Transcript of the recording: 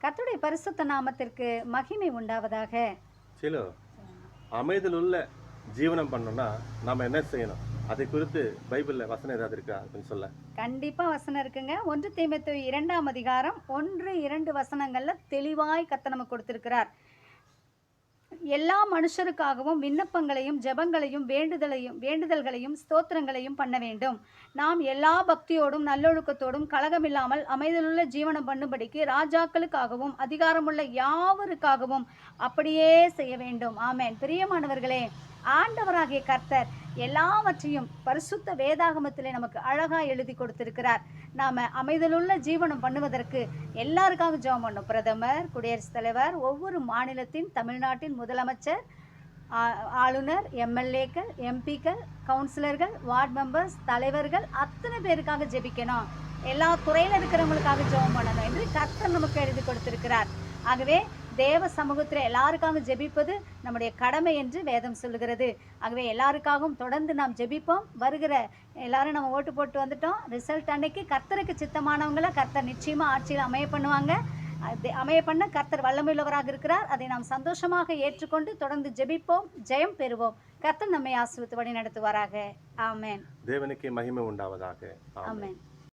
கர்த்தருடைய பரிசுத்த நாமத்திற்கு மகிமை உண்டாவதாக. சிலோ அமைதல் உள்ள ஜீவனம் பண்ணணும்னா நாம என்ன செய்யணும்? அதை குறித்து பைபிள்ல வசனம் ஏதாவது இருக்கா அப்படின்னு சொல்ல? கண்டிப்பா வசனம் இருக்குங்க. 1 தீமோத்தேயு 2ஆம் அதிகாரம் 1, 2 வசனங்கள்ல தெளிவாய் கர்த்தர் நமக்கு கொடுத்திருக்கிறார். எல்லா மனுஷருக்காகவும் விண்ணப்பங்களையும் ஜெபங்களையும் வேண்டுதல்களையும் ஸ்தோத்திரங்களையும் பண்ண வேண்டும். நாம் எல்லா பக்தியோடும் நல்லொழுக்கத்தோடும் கலகமில்லாமல் அமைதலுள்ள ஜீவனம் பண்ணும்படிக்கு ராஜாக்களுக்காகவும் அதிகாரமுள்ள யாவருக்காகவும் அப்படியே செய்ய வேண்டும். ஆமென். பிரியமானவர்களே, ஆண்டவராகிய கர்த்தர் எல்லாவற்றையும் பரிசுத்த வேதாகமத்திலே நமக்கு அழகா எழுதி கொடுத்திருக்கிறார். நாம அமைதலுள்ள ஜீவனம் பண்ணுவதற்கு எல்லாருக்காக ஜெபம் பண்ணணும். பிரதமர், குடியரசுத் தலைவர், ஒவ்வொரு மாநிலத்தின், தமிழ்நாட்டின் முதலமைச்சர், ஆளுநர், எம்எல்ஏக்கள், எம்பிக்கள், கவுன்சிலர்கள், வார்டு மெம்பர்ஸ், தலைவர்கள் அத்தனை பேருக்காக ஜெபிக்கணும். எல்லா துறையில் இருக்கிறவங்களுக்காக ஜெபம் பண்ணணும் என்று கர்த்தர் நமக்கு எழுதி கொடுத்திருக்கிறார். ஆகவே தேவ சமூகத்தில் எல்லாருக்காக ஜெபிப்பது நம்முடைய கடமை என்று வேதம் சொல்லுகிறது. ஆகவே எல்லாருக்காகவும் தொடர்ந்து நாம் ஜெபிப்போம். வருகிற எல்லாரும் நம்ம ஓட்டு போட்டு வந்துட்டோம். ரிசல்ட் அன்னைக்கு கர்த்தருக்கு சித்தமானவங்களை கர்த்தர் நிச்சயமா ஆட்சியில் அமைய பண்ணுவாங்க. அமைய பண்ண கர்த்தர் வல்லமையுள்ளவராக இருக்கிறார். அதை நாம் சந்தோஷமாக ஏற்றுக்கொண்டு தொடர்ந்து ஜெபிப்போம், ஜெயம் பெறுவோம். கர்த்தர் நம்மை ஆசீர்வதித்து வழி நடத்துவாராக. ஆமென். தேவனுக்கே மகிமை உண்டாவதாக. ஆமென்.